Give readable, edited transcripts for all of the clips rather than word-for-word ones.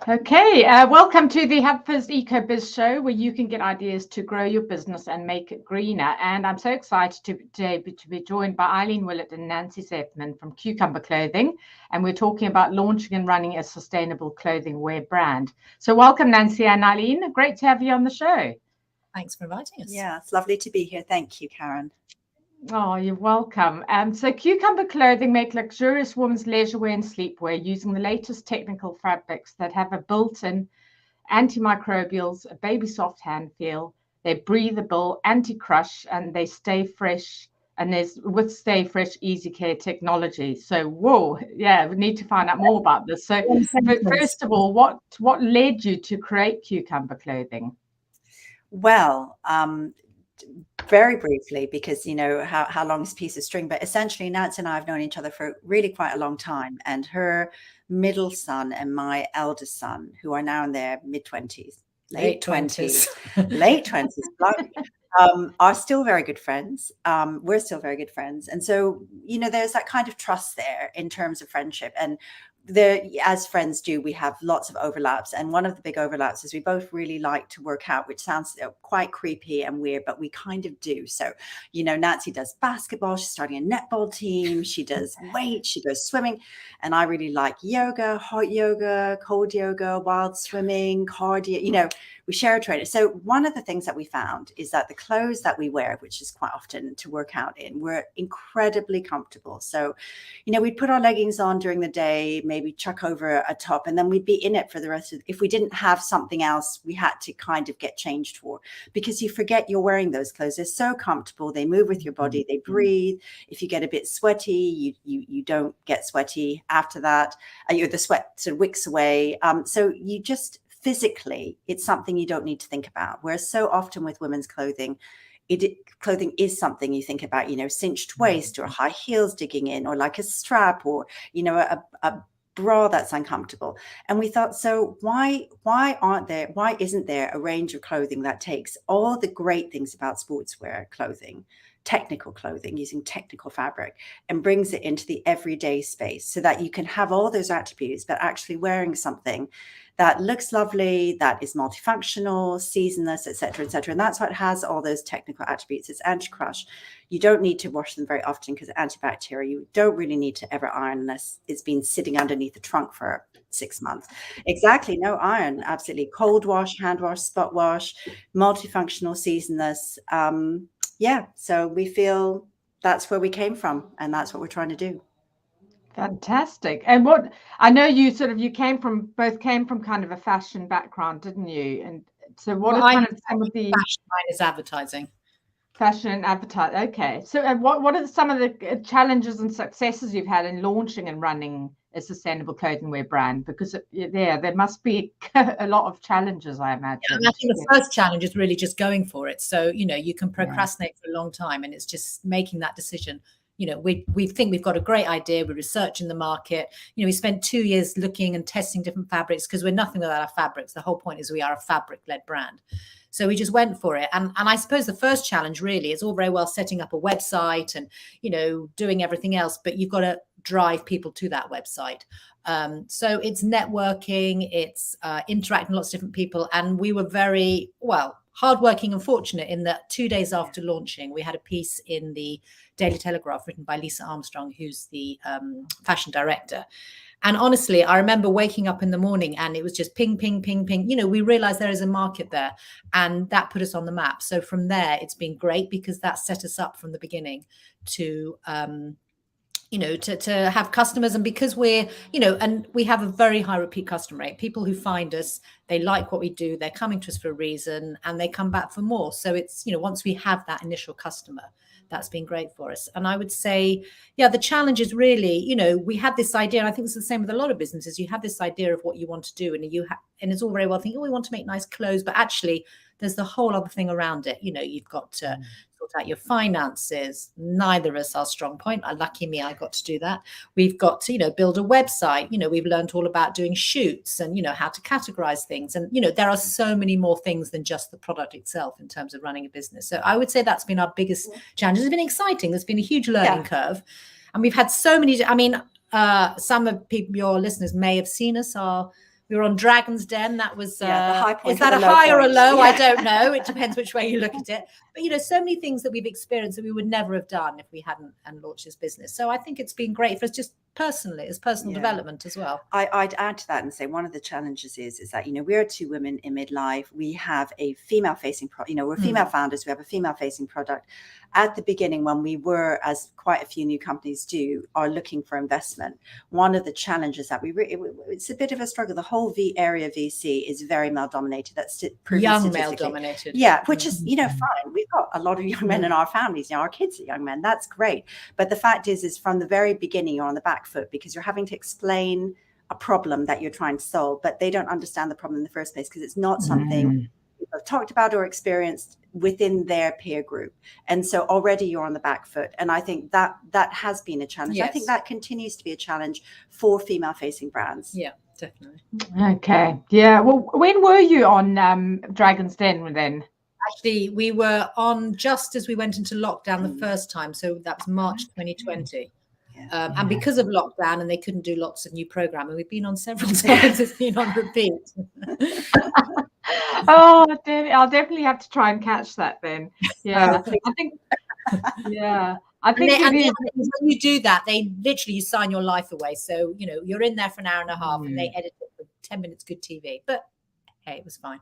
Okay, welcome to the HubFizz EcoBiz show, where you can get ideas to grow your business and make it greener. And I'm so excited today to be joined by Eileen, Willett, and Nancy Zeffman from Cucumber Clothing. And we're talking about launching and running a sustainable clothing wear brand. So welcome, Nancy and Eileen. Great to have you on the show. Thanks for inviting us. Yeah, it's lovely to be here. Thank you, Karen. Oh, you're welcome. So Cucumber Clothing make luxurious women's leisurewear and sleepwear using the latest technical fabrics that have a built-in anti-microbials, a baby soft hand feel. They're breathable, anti-crush, and they stay fresh. And there's with Stay Fresh Easy Care technology. So, whoa, yeah, we need to find out more about this. So, first of all, what led you to create Cucumber Clothing? Well, very briefly, because you know how long is a piece of string, but essentially Nancy and I have known each other for really quite a long time, and her middle son and my eldest son, who are now in their mid-20s, late 20s, are still very good friends. We're still very good friends, and so there's that kind of trust there in terms of friendship. And as friends do, we have lots of overlaps, and one of the big overlaps is we both really like to work out, which sounds quite creepy and weird, but we kind of do. So Nancy does basketball, she's starting a netball team, she does weight, she goes swimming, and I really like yoga, hot yoga, cold yoga, wild swimming, cardio. We share a trainer. So one of the things that we found is that the clothes that we wear, which is quite often to work out in, were incredibly comfortable. So we'd put our leggings on during the day, maybe chuck over a top, and then we'd be in it for the rest of if we didn't have something else we had to kind of get changed for, because you forget you're wearing those clothes. They're so comfortable, they move with your body, they breathe. If you get a bit sweaty, you don't get sweaty after that. The sweat sort of wicks away. So you just physically, it's something you don't need to think about. Whereas so often with women's clothing, clothing is something you think about, cinched waist or high heels digging in, or like a strap, or a bra that's uncomfortable. And we thought, so why isn't there a range of clothing that takes all the great things about sportswear clothing, technical clothing using technical fabric, and brings it into the everyday space, so that you can have all those attributes but actually wearing something that looks lovely, that is multifunctional, seasonless, etc., etc. And that's what has all those technical attributes. It's anti-crush. You don't need to wash them very often because antibacterial. You don't really need to ever iron unless it's been sitting underneath the trunk for 6 months. Exactly, no iron, absolutely. Cold wash, hand wash, spot wash, multifunctional, seasonless. So we feel that's where we came from, and that's what we're trying to do. Fantastic. And what I know, you came from kind of a fashion background, didn't you? And so what are kind of some of the fashion? Mine is advertising. Fashion and advertising. Okay. So what are some of the challenges and successes you've had in launching and running a sustainable clothing wear brand? Because there must be a lot of challenges, I imagine. Yeah, and I think the first challenge is really just going for it. So you can procrastinate for a long time, and it's just making that decision. We think we've got a great idea. We're researching the market. We spent 2 years looking and testing different fabrics, because we're nothing without our fabrics. The whole point is we are a fabric-led brand. So we just went for it. And I suppose the first challenge really is all very well setting up a website and, doing everything else, but you've got to drive people to that website. So it's networking, it's interacting with lots of different people. And we were very, hardworking and fortunate in that 2 days after launching, we had a piece in the Daily Telegraph written by Lisa Armstrong, who's the fashion director. And honestly, I remember waking up in the morning and it was just ping, ping, ping, ping. We realized there is a market there, and that put us on the map. So from there, it's been great, because that set us up from the beginning to to have customers. And because we're, and we have a very high repeat customer rate. People who find us, they like what we do, they're coming to us for a reason, and they come back for more. So it's, once we have that initial customer, that's been great for us. And I would say, the challenge is really, we had this idea, and I think it's the same with a lot of businesses. You have this idea of what you want to do, and and it's all very well thinking, we want to make nice clothes, but actually there's the whole other thing around it. You've got to sort out your finances. Neither of us are strong point. Lucky me, I got to do that. We've got to, build a website. We've learned all about doing shoots and, how to categorize things. And, there are so many more things than just the product itself in terms of running a business. So I would say that's been our biggest challenge. It's been exciting. There's been a huge learning curve. And we've had so many, some of your listeners may have seen us. We were on Dragon's Den. That was, the high point. is that a high or a low? I don't know. It depends which way you look at it. But, you know, so many things that we've experienced that we would never have done if we hadn't launched this business. So I think it's been great for us just personally, as personal development as well. I'd add to that and say one of the challenges is that, you know, we're two women in midlife. We have a female facing we're female founders. We have a female facing product. At the beginning, when we were, as quite a few new companies do, are looking for investment, one of the challenges that it's a bit of a struggle. The whole area VC is very male dominated. That's young male dominated. Yeah, which is, you know, fine. We've got a lot of young men in our families. You know, our kids are young men. That's great. But the fact is from the very beginning, you're on the back foot because you're having to explain a problem that you're trying to solve, but they don't understand the problem in the first place because it's not something people have talked about or experienced within their peer group. And so already you're on the back foot. And I think that has been a challenge. Yes. I think that continues to be a challenge for female facing brands. Yeah, definitely. Okay. Yeah. Well, when were you on Dragon's Den then? Actually, we were on just as we went into lockdown the first time. So that was March 2020. And because of lockdown and they couldn't do lots of new programming, we've been on several times. It's been on repeat. Oh, I'll definitely have to try and catch that then. Yeah, I think. Yeah, I think when you do that, they literally you sign your life away. So you know you're in there for an hour and a half, and they edit it for 10 minutes good TV. But hey, it was fine.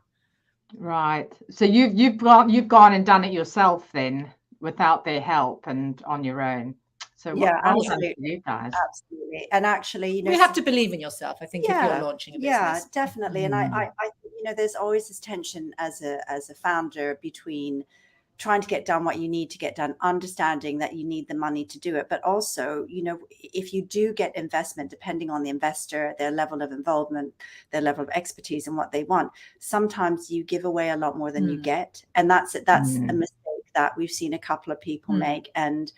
Right. So you've gone and done it yourself then, without their help and on your own. So absolutely. You guys. Absolutely. And actually, you know, you have to believe in yourself, I think, if you're launching a business. Yeah, definitely. And I you know, there's always this tension as a founder between trying to get done what you need to get done, understanding that you need the money to do it. But also, you know, if you do get investment, depending on the investor, their level of involvement, their level of expertise and what they want, sometimes you give away a lot more than you get. And that's a mistake that we've seen a couple of people make. And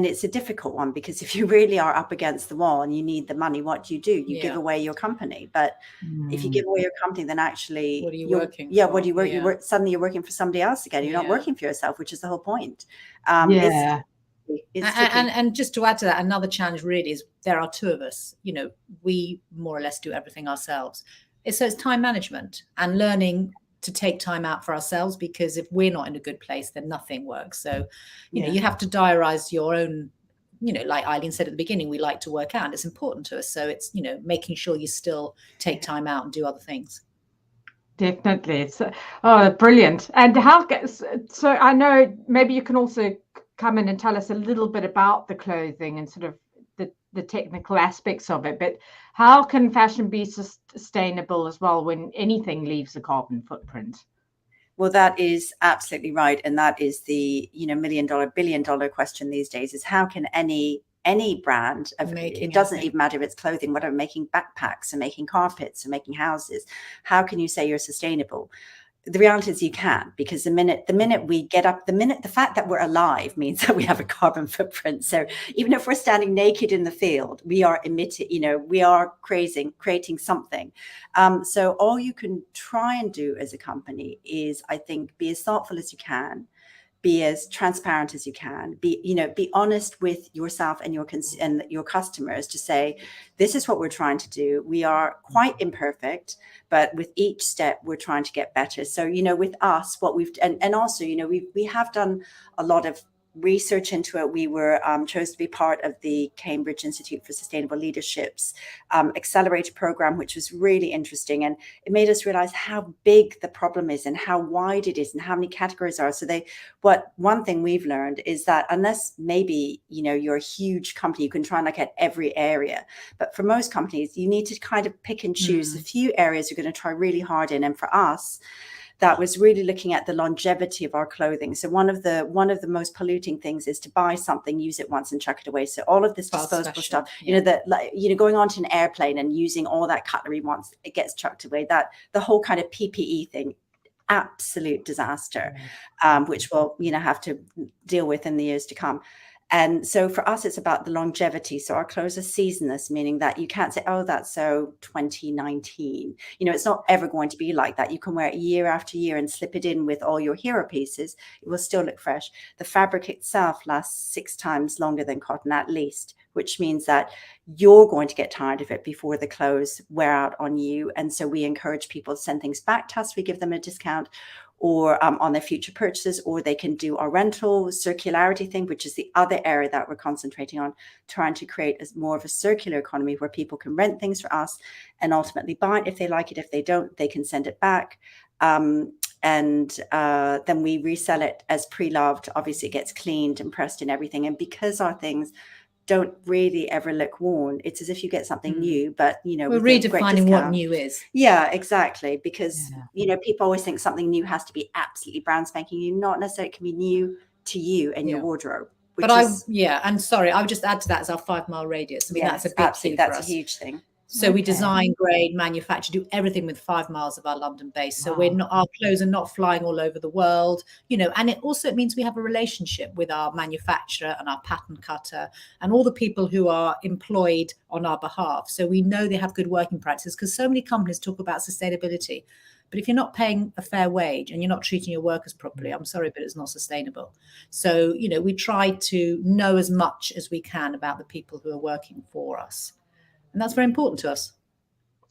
it's a difficult one because if you really are up against the wall and you need the money, what do? You give away your company. But if you give away your company, then actually what are you working for? Yeah, what do you work? You work suddenly you're working for somebody else again. You're not working for yourself, which is the whole point. And just to add to that, another challenge really is there are two of us. You know, we more or less do everything ourselves. So it's time management and learning to take time out for ourselves, because if we're not in a good place, then nothing works. So, you know, you have to diarize your own, you know, like Eileen said at the beginning, we like to work out and it's important to us. So it's, you know, making sure you still take time out and do other things. Definitely. It's brilliant. And so I know maybe you can also come in and tell us a little bit about the clothing and sort of the technical aspects of it, but how can fashion be sustainable as well when anything leaves a carbon footprint? Well, that is absolutely right. And that is the, you know, $1 million, $1 billion question these days is how can any brand, it doesn't even matter if it's clothing, whatever, making backpacks and making carpets and making houses, how can you say you're sustainable? The reality is you can't, because the minute we get up, the fact that we're alive means that we have a carbon footprint. So even if we're standing naked in the field, we are emitting, you know, we are creating something. So all you can try and do as a company is, I think, be as thoughtful as you can, be as transparent as you can, be honest with yourself and your customers to say, this is what we're trying to do. We are quite imperfect, but with each step we're trying to get better. So, you know, with us, what we've, and also, you know, we have done a lot of research into it. We were chose to be part of the Cambridge Institute for Sustainable Leadership's accelerator program, which was really interesting, and it made us realize how big the problem is and how wide it is and how many categories are. So one thing we've learned is that unless maybe, you know, you're a huge company, you can try and look at every area, but for most companies you need to kind of pick and choose a few areas you're going to try really hard in. And for us, that was really looking at the longevity of our clothing. So one of the most polluting things is to buy something, use it once and chuck it away. So all of this disposable stuff, you know, going onto an airplane and using all that cutlery once it gets chucked away, that the whole kind of PPE thing, absolute disaster, which we'll, you know, have to deal with in the years to come. And so for us, it's about the longevity. So our clothes are seasonless, meaning that you can't say, oh, that's so 2019. You know, it's not ever going to be like that. You can wear it year after year and slip it in with all your hero pieces. It will still look fresh. The fabric itself lasts 6 times longer than cotton, at least, which means that you're going to get tired of it before the clothes wear out on you. And so we encourage people to send things back to us. We give them a discount or on their future purchases, or they can do our rental circularity thing, which is the other area that we're concentrating on, trying to create more of a circular economy where people can rent things for us and ultimately buy it if they like it. If they don't, they can send it back. And then we resell it as pre-loved. Obviously, it gets cleaned and pressed and everything. And because our things don't really ever look worn, it's as if you get something new, but we're redefining what new is. Yeah, exactly. Because people always think something new has to be absolutely brand spanking new. Not necessarily. It can be new to you and your wardrobe. But and sorry, I would just add to that as our 5 mile radius. I mean, that's a big thing. That's a huge thing. So we design, grade, manufacture, do everything with 5 miles of our London base. So our clothes are not flying all over the world, and it also means we have a relationship with our manufacturer and our pattern cutter and all the people who are employed on our behalf. So we know they have good working practices, because so many companies talk about sustainability. But if you're not paying a fair wage and you're not treating your workers properly, I'm sorry, but it's not sustainable. So, we try to know as much as we can about the people who are working for us. And that's very important to us.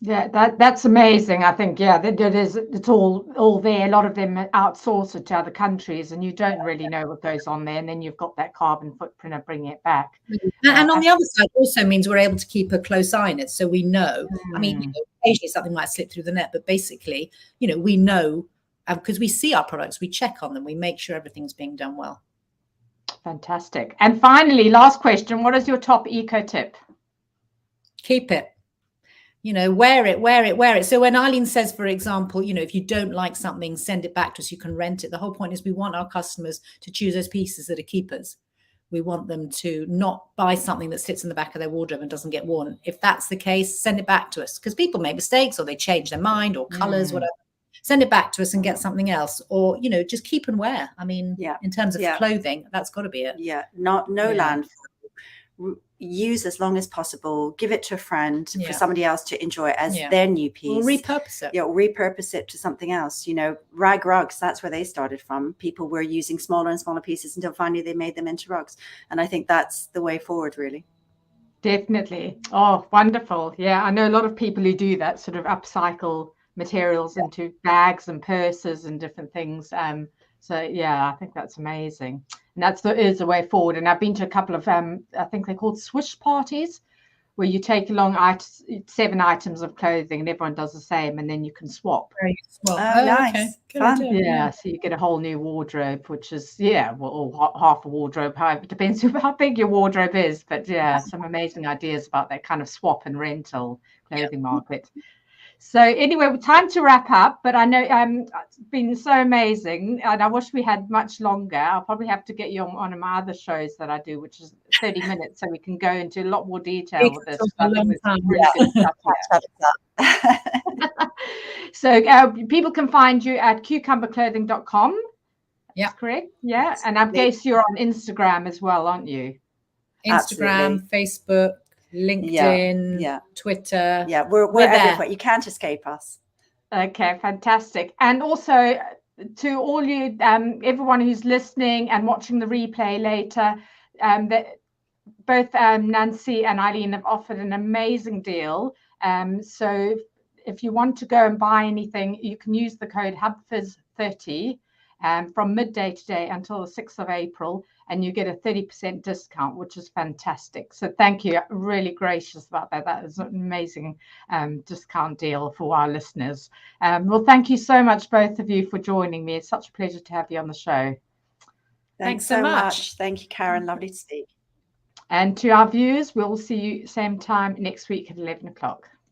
Yeah, that's amazing. I think, it's all there. A lot of them outsource it to other countries, and you don't really know what goes on there. And then you've got that carbon footprint of bringing it back. And on the other side, also means we're able to keep a close eye on it. So we know, I mean, occasionally something might slip through the net, but basically, we know, because we see our products, we check on them, we make sure everything's being done well. Fantastic. And finally, last question, what is your top eco tip? Keep it, wear it. So when Eileen says, for example, if you don't like something, send it back to us, you can rent it. The whole point is we want our customers to choose those pieces that are keepers. We want them to not buy something that sits in the back of their wardrobe and doesn't get worn. If that's the case, send it back to us, because people make mistakes or they change their mind or colors, whatever. Send it back to us and get something else, or, just keep and wear. I mean, in terms of clothing, that's got to be it. Yeah, no landfill. Use as long as possible, give it to a friend for somebody else to enjoy it as their new piece. Or repurpose it. Repurpose it to something else. Rag rugs, that's where they started from. People were using smaller and smaller pieces until finally they made them into rugs. And I think that's the way forward, really. Definitely. Oh, wonderful. Yeah, I know a lot of people who do that, sort of upcycle materials into bags and purses and different things. So I think that's amazing, and is a way forward. And I've been to a couple of I think they're called swish parties, where you take along 7 items of clothing and everyone does the same, and then you can swap. Nice. Okay. Yeah, so you get a whole new wardrobe, which is or half a wardrobe. It depends how big your wardrobe is, but some amazing ideas about that kind of swap and rental clothing market. So anyway, time to wrap up, but I know it's been so amazing, and I wish we had much longer. I'll probably have to get you on one of my other shows that I do, which is 30 minutes, so we can go into a lot more detail with this. So people can find you at cucumberclothing.com. Yeah, that's correct. Yeah, and I guess you're on Instagram as well, aren't you? Instagram, Absolutely. Facebook, LinkedIn, Twitter. Yeah, we're everywhere. You can't escape us. Okay, fantastic. And also to all you, everyone who's listening and watching the replay later, that both Nancy and Eileen have offered an amazing deal. So if you want to go and buy anything, you can use the code HubFizz30 from midday today until the 6th of April. And you get a 30% discount, which is fantastic. So thank you. Really gracious about that. That is an amazing discount deal for our listeners. Well, thank you so much, both of you, for joining me. It's such a pleasure to have you on the show. Thanks so much. Thank you, Karen. Lovely to speak. And to our viewers, we'll see you same time next week at 11 o'clock.